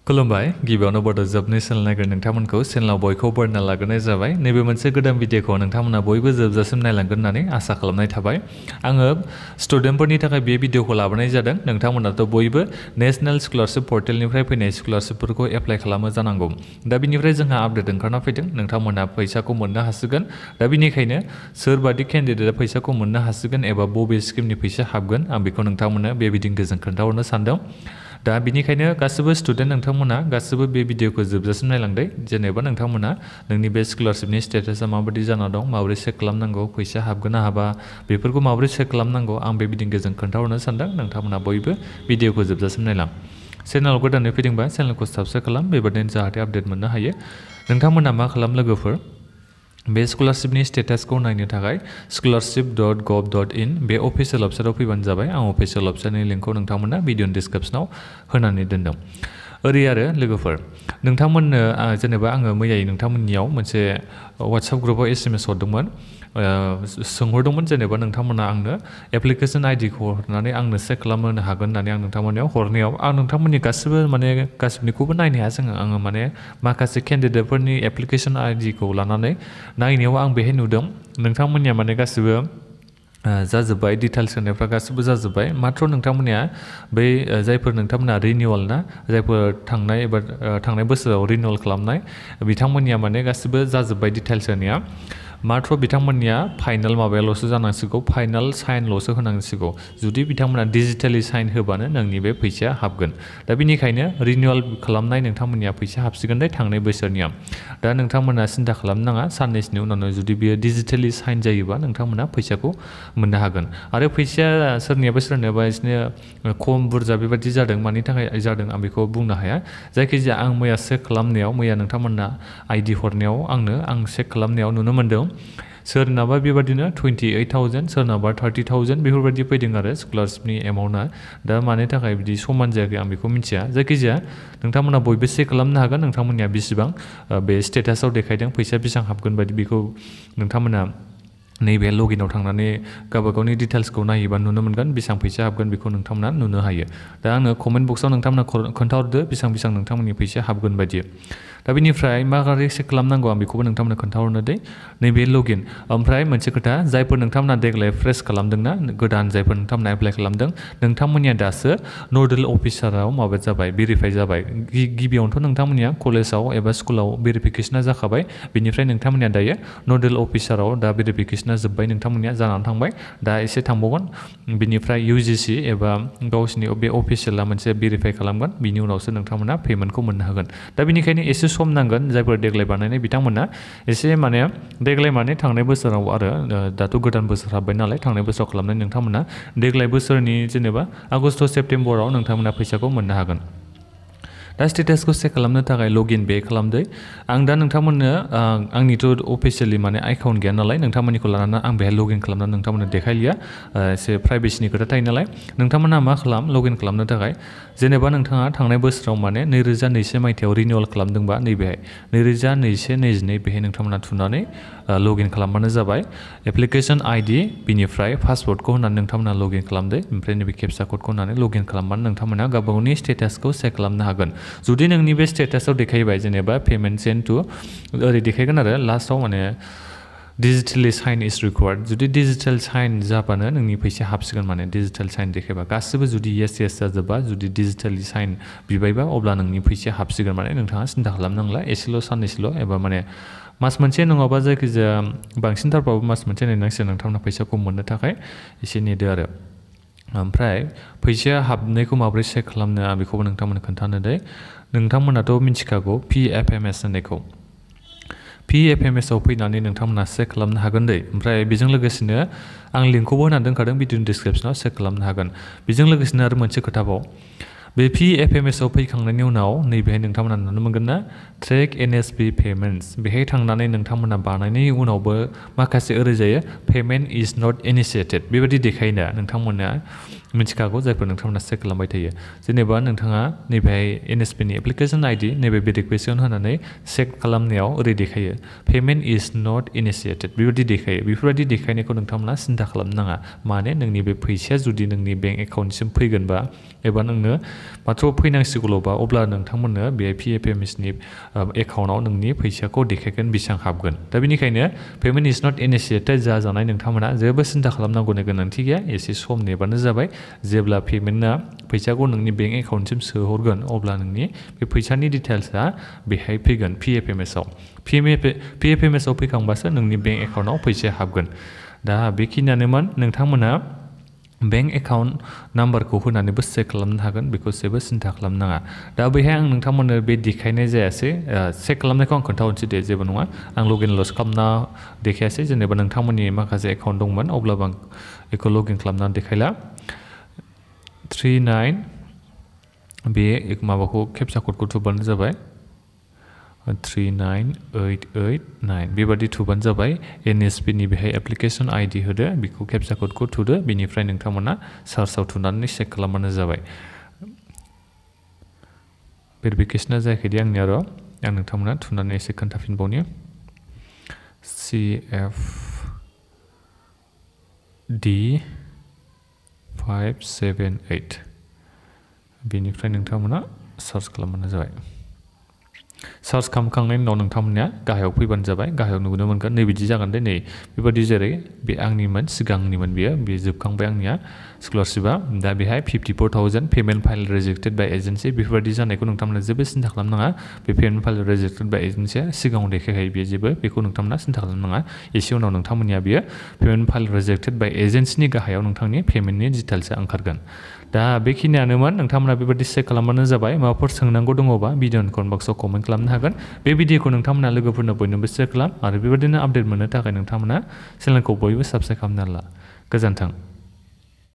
खुलुमबाय गिबियावनो बड' जोबनै चेनेल नायग्रो नोंथांमोनखौ चेनेलाव बयखौबो बरायना लाग्रोनाय जाबाय नैबे मोनसे गोदान भिडिअखौ नोंथांमोना बयबो जोबजासिम नायलांगोन होननानै आसा खालामनाय थाबाय आङो स्टुडेन्टफोरनि थाखाय बे भिडिअखौ लाबोनाय जादों नोंथांमोनाथ' बयबो नेशनेल स्कलारशिप पर्टेलनिफ्राय फैनाय स्कलारशिपफोरखौ एप्लाइ खालामो जानांगौ दा बिनिफ्राय जोंहा आपडेट ओंखारना फैदों नोंथांमोना फैसाखौ मोननो हासिगोन दा बिनिखायनो सोरबादि केन्डिडेटआ फैसाखौ मोननो हासिगोन एबा बबे स्किमनि फैसा हाबगोन आं बेखौ नोंथांमोननो बे भिडिअनि गेजेरजों खोन्थाहरनो सानदों दा बिनिखायनो गासिबो स्टुडेन्ट नोंथांमोना गासिबो बे भिडिअखौ जोबजासिम नायलांदो जेनेबा नोंथांमोना नोंनि बे स्कलारशिपनि स्टेटासा माबायदि जाना दं माबोरै चेक खालामनांगौ फैसा हाबगोन ना हाबा बेफोरखौ माबोरै चेक खालामनांगौ आं बे भिडिअनि गेजेरजों खोन्थाहरनो सानदों नोंथांमोना बयबो भिडिअखौ जोबजासिम नायलां चेनेलाव गोदानै फैदोंबा चेनेलखौ साबस्क्राइब खालाम बेबायदिनो जाहाथे आपडेट मोननो हायो नोंथांमोना मा खालाम लोगोफोर बे स्कलारशिपनि स्टेटासखौ नायनो थाखाय scholarship.gov.in बे अफिसियेल वेबसाइटआव फैबानो जाबाय आं अफिसियेल वेबसाइटनि लिंकखौ नोंथांमोना भिडिअनि डिसक्रिपसनाव होनानै दोनदों ओरै आरो लोगोफोर नोंथांमोननो जेनेबा आङो मैयायै नोंथांमोननियाव मोनसे वाट्सएप ग्रुपआव एसएमएस हरदोंमोन सोंहरदोंमोन जेनेबा नोंथांमोना आंनो एप्लिकेसन आइडिखौ हरनानै आंनो चेक खालामहोनो हागोन होननानै आं नोंथांमोननियाव हरनायाव आं नोंथांमोननि गासिबनिखौबो नायनो हाया जोङो आङो माने माखासे केन्डिडेटफोरनि एप्लिकेसन आइडिखौ लानानै नायनायाव आं बेहाय नुदों नोंथांमोननिया माने गासिबो जाजोब्बाय डिटेल्स होनायफ्रा गासिबो जाजोब्बाय माथ्र नोंथांमोननिया बै जायफोर नोंथांमोना रिनिउवेल ना जायफोर थांनाय बोसोराव रिनिउवेल खालामनाय बिथांमोननिया माने गासिबो जाजोब्बाय डिटेल्स होनाया माथ्र बिथांमोननिया फाइनाल माबायाल'सो जानांसिगौ फाइनाल साइनल'सो होनांसिगौ जुदि बिथांमोना डिजिटेलि साइन होबानो नोंनि बे फैसाया हाबगोन दा बिनिखायनो रिनिउवेल खालामनाय नोंथांमोननिया फैसा हाबसिगोन दे थांनाय बोसोरनिया दा नोंथांमोना सिन्था खालामनो नाङा साननैसोनि उनावनो जुदि बियो डिजिटेलि साइन जायोबा नोंथांमोना फैसाखौ मोननो हागोन आरो फैसाया सोरनियाबा एसे खम बुरजा बेबायदि जादों मानि थाखाय जादों आं बेखौ बुंनो हाया जायखिजाया आं मैया चेक खालामनायाव मैया नोंथांमोना आइडि हरनायाव आं चेक खालामनायाव नुनो मोन्दों सोरनाबा बेबादिनो 28,000 सोरनाबा 30,000 बेफोरबायदि फैदों आरो स्कलारशिपनि एमाउन्टआ दा मानि थाखाय बिदि समान जायाखै आं बेखौ मिथिया जायखिजाया नोंथांमोना बयबो चेक खालामनो हागोन नोंथांमोननिया बेसेबां बे स्टेटासाव देखायदों फैसा बेसेबां हाबगोन बायदि बेखौ नोंथांमोना नैबे लगिनाव थांनानै गावबागावनि डिटेल्सखौ नायोबा नुनो मोनगोन बेसेबां फैसा हाबगोन बेखौ नोंथांमोना नुनो हायो दा आंनो कमेन्ट बक्सआव नोंथांमोना खोन्थाहरदो बेसेबां नोंथांमोननि फैसा हाबगोन बायदि दा बेनिफ्राय माबोरै चेक खालामनांगौ आं बेखौबो नोंथांमोननो खोन्थाहरनो दे नैबे लगिन ओमफ्राय मोनसे खोथा जायफोर नोंथांमोना देग्लाय फ्रेस खालामदोंना गोदान जायफोर नोंथांमोना एप्लाइ खालामदों नोंथांमोननिया दासो नडेल अफिसाराव माबा जाबाय भेरिफाइ जाबाय गिबियावनोथ' नोंथांमोननिया कलेजाव एबा स्कुलाव भेरिफिकेसना जाखाबाय बिनिफ्राय नोंथांमोननिया दायो नडेल अफिसाराव दा भेरिफिकेसना जोब्बाय नोंथांमोननिया जानानै थांबाय दा एसे थांबावगोन बिनिफ्राय UGC एबा गावसिनि बे अफिसियेला मोनसे भेरिफाइ खालामगोन बिनि उनावसो नोंथांमोना पेमेन्टखौ मोननो हागोन दा बेनिखायनो एसे सम नांगोन जायफोर देग्लाय बानायनाय बिथांमोना एसे माने देग्लाय माने थांनाय बोसोराव आरो दाथ' गोदान बोसोर हाबबाय नालाय थांनाय बोसोराव खालामनाय नोंथांमोना देग्लाय बोसोरनि जेनेबा आगष्ट' सेप्तेम्बराव नोंथांमोना फैसाखौ मोननो हागोन दा स्टेटासखौ चेक खालामनो थाखाय लगइन बेक खालामदो आं दा नोंथांमोननो आंनिथ' अफिसियेलि माने एकाउन्ट गैया नालाय नोंथांमोननिखौ लानानै आं बेहाय लगइन खालामनानै नोंथांमोननो देखायलिया एसे प्राइभेसिनि खोथा थायो नालाय नोंथांमोना मा खालाम लगइन खालामनो थाखाय जेनेबा नोंथाङा थांनाय बोसोराव माने 2021 मायथाइयाव रिनिउवेल खालामदोंबा नैबेहाय 2022 बेहाय नोंथांमोना थुनानै लगइन खालामबानो जाबाय एप्लिकेसन आइडि बिनिफ्राय पासवर्डखौ होनानै नोंथांमोना लगइन खालामदो ओमफ्राय नैबे केपचा क'डखौ होनानै लगइन खालामबानो नोंथांमोना गावबागावनि स्टेटासखौ चेक खालामनो हागोन जुदि नोंनि बे स्टेटासाव देखायबाय जेनेबा पेमेन्ट सेन्ड टु ओरै देखायगोन आरो लास्टआव माने डिजिटेलि साइन इज रिक्वायर्ड जुदि डिजिटेल साइन जाबानो नोंनि फैसा हाबसिगोन माने डिजिटेल साइन देखायबा गासिबो जुदि येस जाजोबा जुदि डिजिटेलि साइन बिबायबा अब्ला नोंनि फैसाया हाबसिगोन माने नोंथाङा सिन्था खालामनांला एसेल' साननैसोल' एबा माने मास मोनसे नङाबा जायखिजाया बांसिनथारबाबो मास मोनसे नेनांसिगोन नोंथांमोना फैसाखौ मोननो थाखाय एसे नेदो आरो ओमफ्राय फैसाया हाबनायखौ माबोरै चेक खालामनो आं बेखौबो नोंथांमोननो खोन्थानो दे नोंथांमोनाथ' मिथिखागौ PFMS होननायखौ PFMS आव फैनानै नोंथांमोना चेक खालामनो हागोन दे ओमफ्राय बेजों लोगोसेनो आं लिंकखौबो होनानै दोनखादों भिडिअनि डिसक्रिपसनाव चेक खालामनो हागोन बेजों लोगोसेनो आरो मोनसे खोथाबाव बे PFMS आव फैखांनायनि उनाव नैबेहाय नोंथांमोना नुनो मोनगोन ना ट्रेक NSP पेमेन्ट्स बेहाय थांनानै नोंथांमोना बानायनायनि उनावबो माखासे ओरै जायो पेमेन्ट इज नट इनिशिएटेड बेबायदि देखायोना नोंथांमोना मिथिखागौ जायफोर नोंथांमोना चेक खालामबाय थायो जेनेबा नोंथाङा नैबेहाय NSP नि एप्लिकेसन आइडि नैबे भेरिफिकेसन होनानै चेक खालामनायाव ओरै देखायो पेमेन्ट इज नट इनिशिएटेड बेबायदि देखायो बेफोरबायदि देखायनायखौ नोंथांमोना सिन्था खालामनो नाङा माने नोंनि बे फैसाया जुदि नोंनि बेंक एकाउन्टसिम फैगोनबा एबा नोंनो मात्र फैनांसिगौल'बा अब्ला नोंथांमोननो बे PFMSनि एकाउन्टाव नोंनि फैसाखौ देखायगोन बेसेबां हाबगोन दा बेनिखायनो पेमेन्ट इज नट इनिशिएटेड जाजानाय नोंथांमोना जेबो सिन्था खालामनांगौनि गोनांथि गैया एसे सम नेबानो जाबाय जेब्ला पेमेन्टआ फैसाखौ नोंनि बेंक एकाउन्टसिम सोहरगोन अब्ला नोंनि बे फैसानि डिटेल्सआ बेहाय फैगोन PFMSआव PFMSआव फैखांबासो नोंनि बेंक एकाउन्टआव फैसाया हाबगोन दा बेखिनियानोमोन नोंथांमोना बेंक एकाउन्ट नाम्बारखौ होनानैबो चेक खालामनो हागोन बेखौ जेबो सिन्था खालामनाङा दा बैहाय आं नोंथांमोननो बे देखायनाय जायासै चेक खालामनायखौ आं खोन्थाहरनोसै दे जेबो नङा आं लगइन ल'सो खालामना देखायासै जेनेबा नोंथांमोननि माखासे एकाउन्ट दंमोन अब्लाबो आं बेखौ लगइन खालामनानै देखायला 39 बे माबाखौ केपचा क'डखौ थुबानो जाबाय 39889 बेबादि थुबानो जाबाय NSP नि बेहाय एप्लिकेशन ID होदो बेखौ केपचा क'डखौ थुदो बेनिफ्राय नोंथांमोना सार्चआव थुनानै चेक खालामबानो जाबाय भेरिफिकेशना जायाखै दे आंनिया र' आं नोंथांमोना थुनानै एसे खोन्थाफिनबावनि CFD 578 बेनिफ्राय नोंथांमोना सार्च खालामबानो जाबाय सार्च खालामखांनायनि उनाव नोंथांमोना गाहायाव फैबानो जाबाय गाहायाव नुनो मोनगोन नै बिदि जागोन दे नै बेबादि जेरै बे आंनिमोन सिगांनिमोन बे जोबखांबाय आंनिया स्कलारशिपआ दा बेहाय 54,000 payment file rejected by agency बेफोरबायदि जानायखौ नोंथांमोना जेबो सिन्था खालामनाङा बे पेमेन्ट फाइल रिजेक्टेड बाय एजेन्सिया सिगाङाव देखायखायो बेयो जेबो बेखौ नोंथांमोना सिन्था खालामनाङा एसे उनाव नोंथांमोननिया बेयो पेमेन्ट फाइल रिजेक्टेड बाय एजेन्सिनि गाहायाव नोंथांनि पेमेन्टनि डिटेल्सआ ओंखारगोन दा बेखिनियानोमोन नोंथांमोना बेबायदि चेक खालामबानो जाबाय माबाफोर सोंनांगौ दङबा भिडिअनि कमेन्ट बक्सआव कमेन्ट खालामनो हागोन बे भिडिअखौ नोंथांमोना लोगोफोरनो बयनोबो शेयार खालाम आरो बेबायदिनो आपडेट मोननो थाखाय नोंथांमोना चेनेलखौ बयबो साबस्क्राइब खालामना ला गोजोन्थों